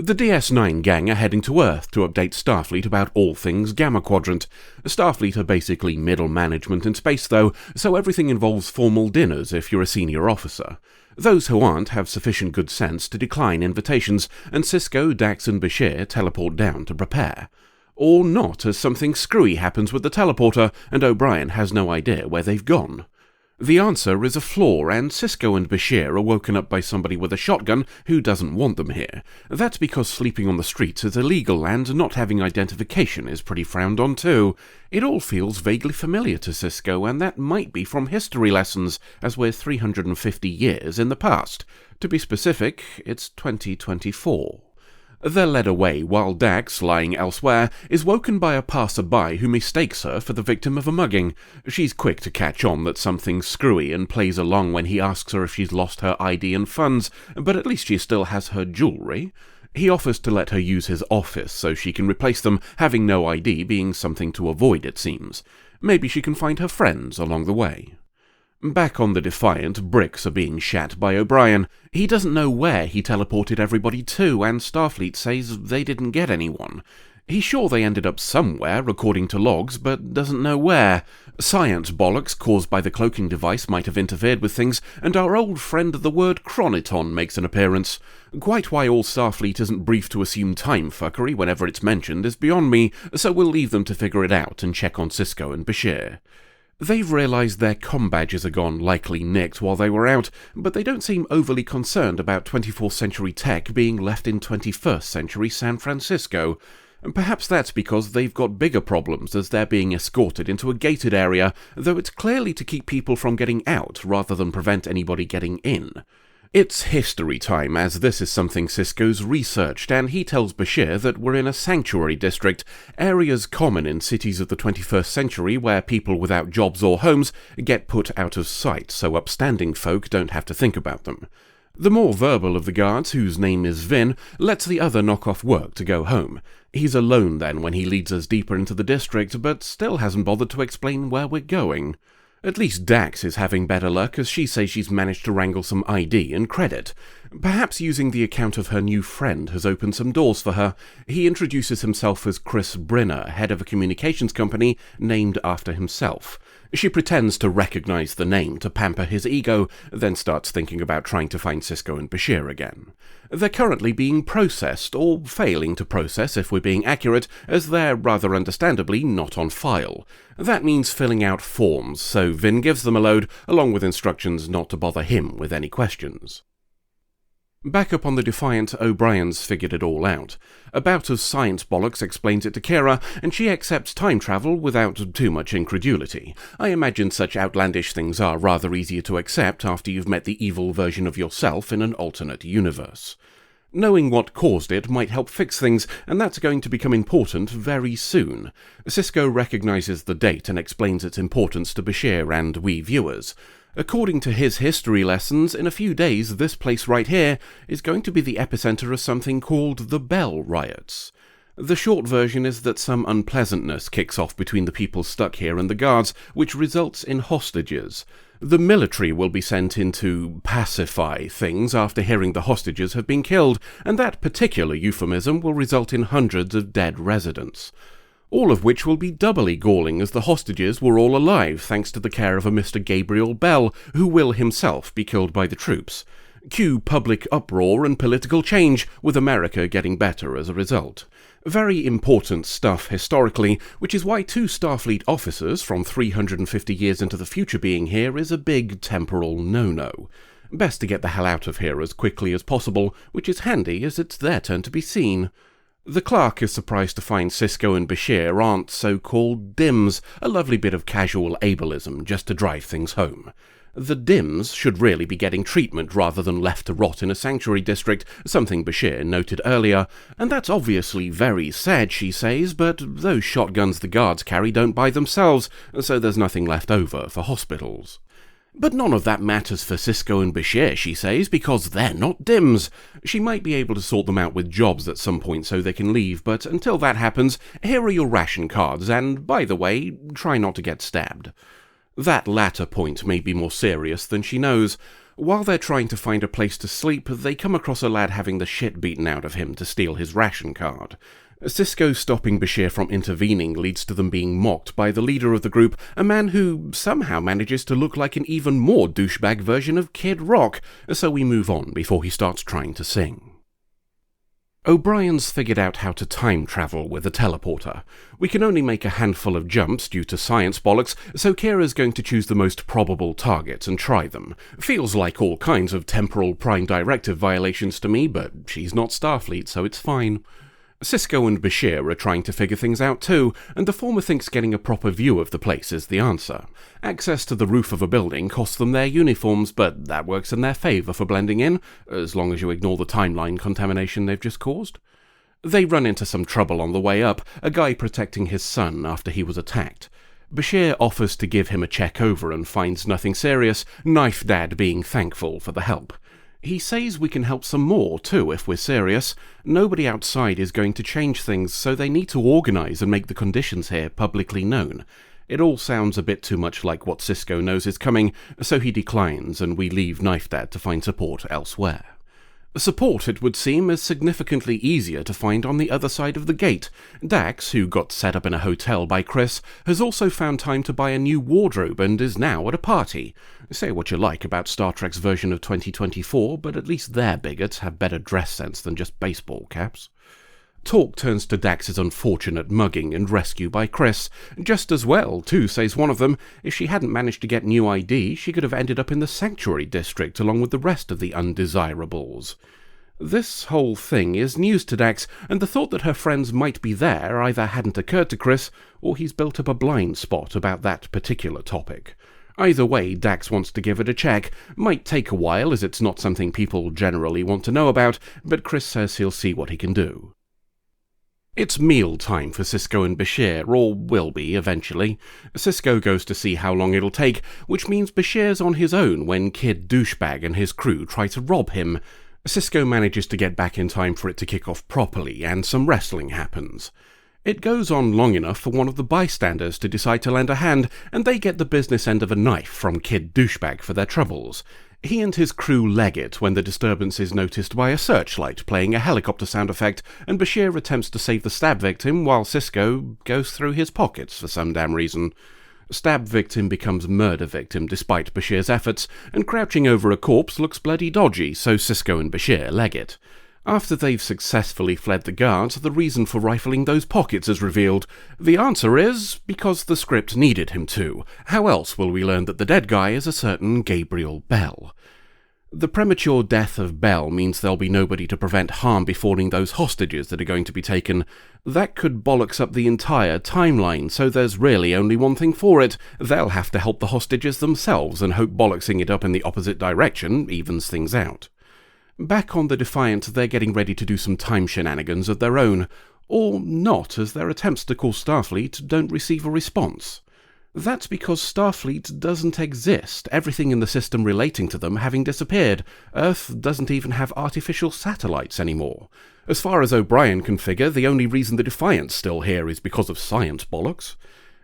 The DS9 gang are heading to Earth to update Starfleet about all things Gamma Quadrant. Starfleet are basically middle management in space though, so everything involves formal dinners if you're a senior officer. Those who aren't have sufficient good sense to decline invitations, and Sisko, Dax and Bashir teleport down to prepare. Or not, as something screwy happens with the teleporter, and O'Brien has no idea where they've gone. The answer is a flaw, and Sisko and Bashir are woken up by somebody with a shotgun who doesn't want them here. That's because sleeping on the streets is illegal, and not having identification is pretty frowned on too. It all feels vaguely familiar to Sisko, and that might be from history lessons, as we're 350 years in the past. To be specific, it's 2024. They're led away while Dax, lying elsewhere, is woken by a passerby who mistakes her for the victim of a mugging. She's quick to catch on that something's screwy and plays along when he asks her if she's lost her ID and funds, but at least she still has her jewellery. He offers to let her use his office so she can replace them, having no ID being something to avoid, it seems. Maybe she can find her friends along the way. Back on the Defiant, bricks are being shat by O'Brien. He doesn't know where he teleported everybody to, and Starfleet says they didn't get anyone. He's sure they ended up somewhere, according to logs, but doesn't know where. Science bollocks caused by the cloaking device might have interfered with things, and our old friend the word chroniton makes an appearance. Quite why all Starfleet isn't briefed to assume time fuckery whenever it's mentioned is beyond me, so we'll leave them to figure it out and check on Sisko and Bashir. They've realised their comm badges are gone, likely nicked while they were out, but they don't seem overly concerned about 24th century tech being left in 21st century San Francisco. Perhaps that's because they've got bigger problems as they're being escorted into a gated area, though it's clearly to keep people from getting out rather than prevent anybody getting in. It's history time, as this is something Sisko's researched, and he tells Bashir that we're in a sanctuary district, areas common in cities of the 21st century where people without jobs or homes get put out of sight so upstanding folk don't have to think about them. The more verbal of the guards, whose name is Vin, lets the other knock off work to go home. He's alone then when he leads us deeper into the district, but still hasn't bothered to explain where we're going. At least Dax is having better luck, as she says she's managed to wrangle some ID and credit. Perhaps using the account of her new friend has opened some doors for her. He introduces himself as Chris Brinner, head of a communications company named after himself. She pretends to recognise the name to pamper his ego, then starts thinking about trying to find Sisko and Bashir again. They're currently being processed, or failing to process if we're being accurate, as they're rather understandably not on file. That means filling out forms, so Vin gives them a load, along with instructions not to bother him with any questions. Back up on the Defiant, O'Brien's figured it all out. A bout of science bollocks explains it to Kira, and she accepts time travel without too much incredulity. I imagine such outlandish things are rather easier to accept after you've met the evil version of yourself in an alternate universe. Knowing what caused it might help fix things, and that's going to become important very soon. Sisko recognises the date and explains its importance to Bashir and we viewers. According to his history lessons, in a few days this place right here is going to be the epicenter of something called the Bell Riots. The short version is that some unpleasantness kicks off between the people stuck here and the guards, which results in hostages. The military will be sent in to pacify things after hearing the hostages have been killed, and that particular euphemism will result in hundreds of dead residents. All of which will be doubly galling as the hostages were all alive thanks to the care of a Mr. Gabriel Bell, who will himself be killed by the troops. Cue public uproar and political change, with America getting better as a result. Very important stuff historically, which is why 2 Starfleet officers from 350 years into the future being here is a big temporal no-no. Best to get the hell out of here as quickly as possible, which is handy as it's their turn to be seen. The clerk is surprised to find Sisko and Bashir aren't so-called dims, a lovely bit of casual ableism just to drive things home. The dims should really be getting treatment rather than left to rot in a sanctuary district, something Bashir noted earlier, and that's obviously very sad, she says, but those shotguns the guards carry don't buy themselves, so there's nothing left over for hospitals. But none of that matters for Sisko and Bashir, she says, because they're not dims. She might be able to sort them out with jobs at some point so they can leave, but until that happens, here are your ration cards, and, by the way, try not to get stabbed. That latter point may be more serious than she knows. While they're trying to find a place to sleep, they come across a lad having the shit beaten out of him to steal his ration card. Sisko stopping Bashir from intervening leads to them being mocked by the leader of the group, a man who somehow manages to look like an even more douchebag version of Kid Rock, so we move on before he starts trying to sing. O'Brien's figured out how to time travel with a teleporter. We can only make a handful of jumps due to science bollocks, so Kira's going to choose the most probable targets and try them. Feels like all kinds of temporal prime directive violations to me, but she's not Starfleet, so it's fine. Sisko and Bashir are trying to figure things out too, and the former thinks getting a proper view of the place is the answer. Access to the roof of a building costs them their uniforms, but that works in their favour for blending in, as long as you ignore the timeline contamination they've just caused. They run into some trouble on the way up, a guy protecting his son after he was attacked. Bashir offers to give him a check over and finds nothing serious, Knife Dad being thankful for the help. He says we can help some more, too, if we're serious. Nobody outside is going to change things, so they need to organise and make the conditions here publicly known. It all sounds a bit too much like what Sisko knows is coming, so he declines, and we leave Knife Dad to find support elsewhere. Support, it would seem, is significantly easier to find on the other side of the gate. Dax, who got set up in a hotel by Chris, has also found time to buy a new wardrobe and is now at a party. Say what you like about Star Trek's version of 2024, but at least their bigots have better dress sense than just baseball caps. Talk turns to Dax's unfortunate mugging and rescue by Chris. Just as well, too, says one of them. If she hadn't managed to get new ID, she could have ended up in the Sanctuary District along with the rest of the undesirables. This whole thing is news to Dax, and the thought that her friends might be there either hadn't occurred to Chris, or he's built up a blind spot about that particular topic. Either way, Dax wants to give it a check. Might take a while, as it's not something people generally want to know about, but Chris says he'll see what he can do. It's meal time for Sisko and Bashir, or will be eventually. Sisko goes to see how long it'll take, which means Bashir's on his own when Kid Douchebag and his crew try to rob him. Sisko manages to get back in time for it to kick off properly, and some wrestling happens. It goes on long enough for one of the bystanders to decide to lend a hand, and they get the business end of a knife from Kid Douchebag for their troubles. He and his crew leg it when the disturbance is noticed by a searchlight playing a helicopter sound effect, and Bashir attempts to save the stab victim while Sisko goes through his pockets for some damn reason. Stab victim becomes murder victim despite Bashir's efforts, and crouching over a corpse looks bloody dodgy, so Sisko and Bashir leg it. After they've successfully fled the guards, the reason for rifling those pockets is revealed. The answer is, because the script needed him to. How else will we learn that the dead guy is a certain Gabriel Bell? The premature death of Bell means there'll be nobody to prevent harm befalling those hostages that are going to be taken. That could bollocks up the entire timeline, so there's really only one thing for it. They'll have to help the hostages themselves and hope bollocksing it up in the opposite direction evens things out. Back on the Defiant, they're getting ready to do some time shenanigans of their own, or not, as their attempts to call Starfleet don't receive a response. That's because Starfleet doesn't exist, everything in the system relating to them having disappeared. Earth doesn't even have artificial satellites anymore. As far as O'Brien can figure, the only reason the Defiant's still here is because of science bollocks.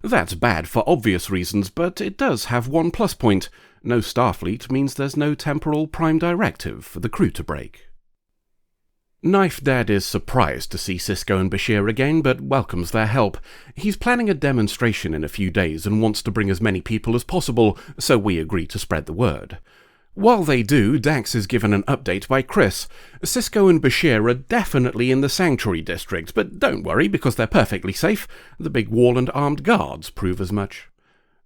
That's bad for obvious reasons, but it does have one plus point. No Starfleet means there's no temporal prime directive for the crew to break. Knife Dad is surprised to see Sisko and Bashir again, but welcomes their help. He's planning a demonstration in a few days and wants to bring as many people as possible, so we agree to spread the word. While they do, Dax is given an update by Chris. Sisko and Bashir are definitely in the Sanctuary District, but don't worry because they're perfectly safe. The big wall and armed guards prove as much.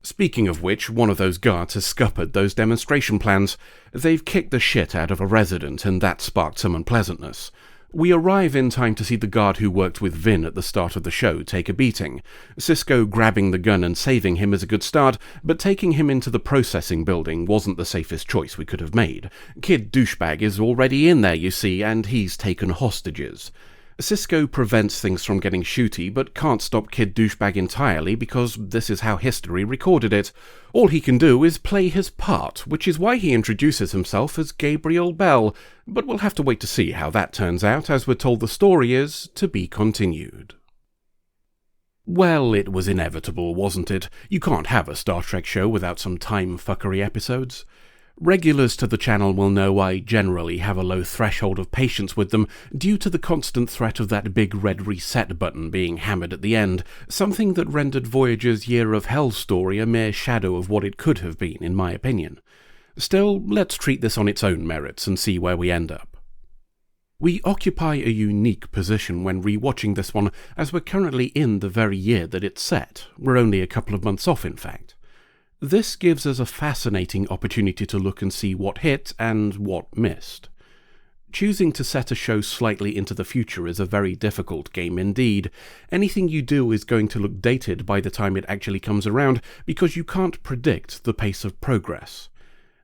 Speaking of which, one of those guards has scuppered those demonstration plans. They've kicked the shit out of a resident, and that sparked some unpleasantness. We arrive in time to see the guard who worked with Vin at the start of the show take a beating. Sisko grabbing the gun and saving him is a good start, but taking him into the processing building wasn't the safest choice we could have made. Kid Douchebag is already in there, you see, and he's taken hostages. Sisko prevents things from getting shooty, but can't stop Kid Douchebag entirely because this is how history recorded it. All he can do is play his part, which is why he introduces himself as Gabriel Bell, but we'll have to wait to see how that turns out, as we're told the story is to be continued. Well, it was inevitable, wasn't it? You can't have a Star Trek show without some time fuckery episodes. Regulars to the channel will know I generally have a low threshold of patience with them due to the constant threat of that big red reset button being hammered at the end, something that rendered Voyager's Year of Hell story a mere shadow of what it could have been, in my opinion. Still, let's treat this on its own merits and see where we end up. We occupy a unique position when rewatching this one, as we're currently in the very year that it's set. We're only a couple of months off, in fact. This gives us a fascinating opportunity to look and see what hit and what missed. Choosing to set a show slightly into the future is a very difficult game indeed. Anything you do is going to look dated by the time it actually comes around because you can't predict the pace of progress.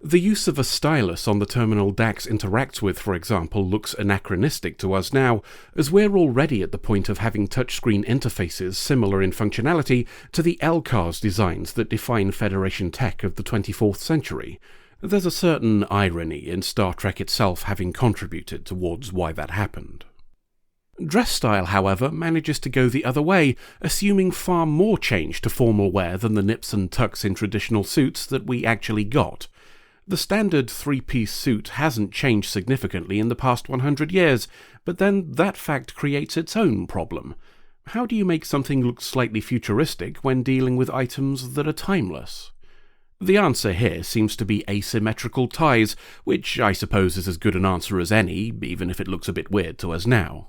The use of a stylus on the terminal Dax interacts with, for example, looks anachronistic to us now, as we're already at the point of having touchscreen interfaces similar in functionality to the LCARS designs that define Federation tech of the 24th century. There's a certain irony in Star Trek itself having contributed towards why that happened. Dress style, however, manages to go the other way, assuming far more change to formal wear than the nips and tucks in traditional suits that we actually got. The standard three-piece suit hasn't changed significantly in the past 100 years, but then that fact creates its own problem. How do you make something look slightly futuristic when dealing with items that are timeless? The answer here seems to be asymmetrical ties, which I suppose is as good an answer as any, even if it looks a bit weird to us now.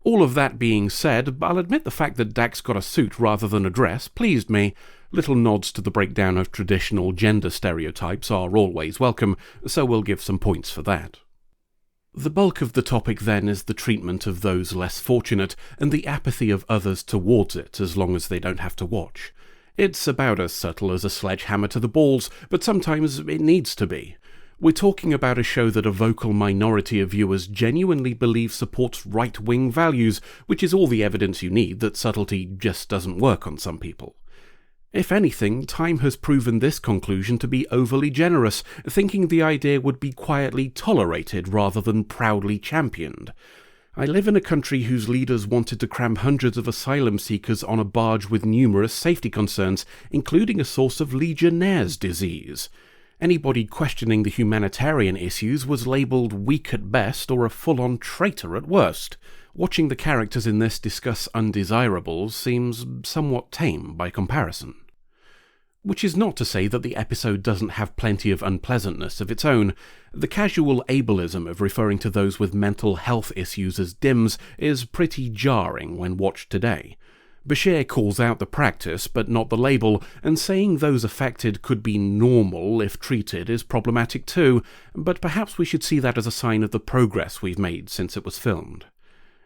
All of that being said, I'll admit the fact that Dax got a suit rather than a dress pleased me. Little nods to the breakdown of traditional gender stereotypes are always welcome, so we'll give some points for that. The bulk of the topic then is the treatment of those less fortunate and the apathy of others towards it as long as they don't have to watch. It's about as subtle as a sledgehammer to the balls, but sometimes it needs to be. We're talking about a show that a vocal minority of viewers genuinely believe supports right-wing values, which is all the evidence you need that subtlety just doesn't work on some people. If anything, time has proven this conclusion to be overly generous, thinking the idea would be quietly tolerated rather than proudly championed. I live in a country whose leaders wanted to cram hundreds of asylum seekers on a barge with numerous safety concerns, including a source of Legionnaire's disease. Anybody questioning the humanitarian issues was labelled weak at best or a full-on traitor at worst. Watching the characters in this discuss undesirables seems somewhat tame by comparison. Which is not to say that the episode doesn't have plenty of unpleasantness of its own. The casual ableism of referring to those with mental health issues as DIMS is pretty jarring when watched today. Bashir calls out the practice, but not the label, and saying those affected could be normal if treated is problematic too, but perhaps we should see that as a sign of the progress we've made since it was filmed.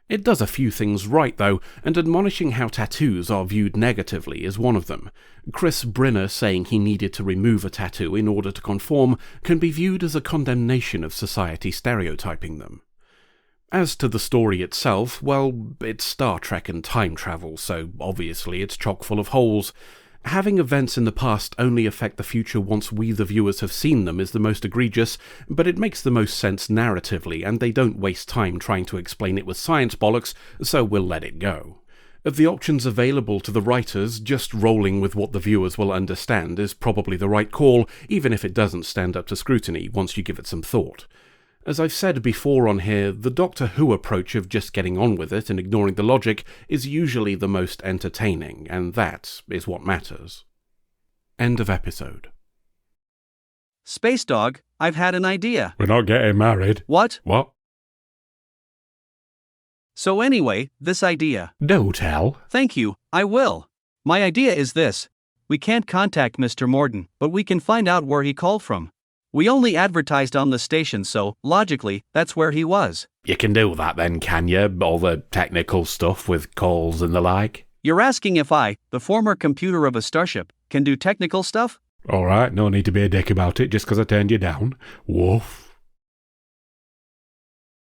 It does a few things right, though, and admonishing how tattoos are viewed negatively is one of them. Chris Brinner saying he needed to remove a tattoo in order to conform can be viewed as a condemnation of society stereotyping them. As to the story itself, well, it's Star Trek and time travel, so obviously it's chock full of holes. Having events in the past only affect the future once we the viewers have seen them is the most egregious, but it makes the most sense narratively, and they don't waste time trying to explain it with science bollocks, so we'll let it go. Of the options available to the writers, just rolling with what the viewers will understand is probably the right call, even if it doesn't stand up to scrutiny once you give it some thought. As I've said before on here, the Doctor Who approach of just getting on with it and ignoring the logic is usually the most entertaining, and that is what matters. End of episode. Space Dog, I've had an idea. We're not getting married. What? What? So anyway, this idea. Do tell. Thank you, I will. My idea is this. We can't contact Mr. Morden, but we can find out where he called from. We only advertised on the station, so, logically, that's where he was. You can do that then, can you? All the technical stuff with calls and the like? You're asking if I, the former computer of a starship, can do technical stuff? Alright, no need to be a dick about it just 'cause I turned you down. Woof.